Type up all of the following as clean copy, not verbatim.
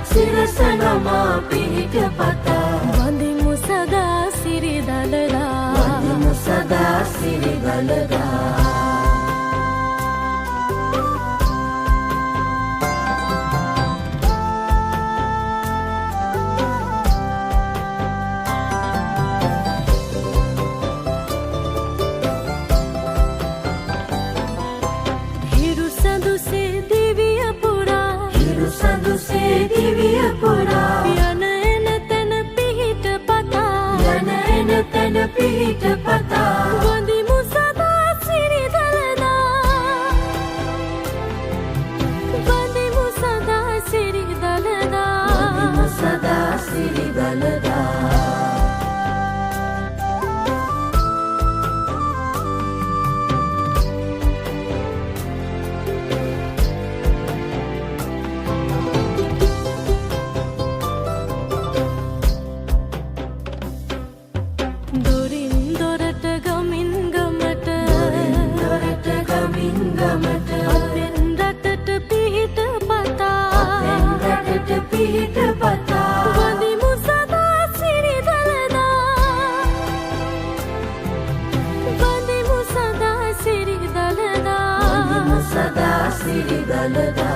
සිරස නමා පිහිට පතා වඳිමු සදා සිරි දළදා වඳිමු සදා සිරි දළදා දිවිය පුරා යන එන තැන පිහිට පතා යන එන තැන පිහිට පතා වඳිමු සදා සිරි දළදා වඳිමු සදා සිරි දළදා වඳිමු සදා සිරි දළදා දොරින් දොරට ගමින් ගමට දොරට ගමින් ගමට අපෙන් රටට පිහිට පතා අපෙන් රටට පිහිට පතා වඳිමු සදා සිරි දළදා වඳිමු සදා සිරි දළදා වඳිමු සදා සිරි දළදා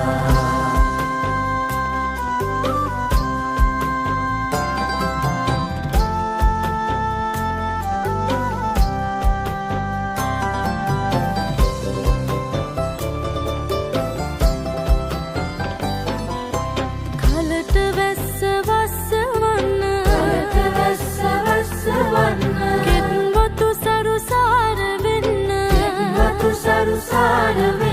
සරුසාර වෙන්න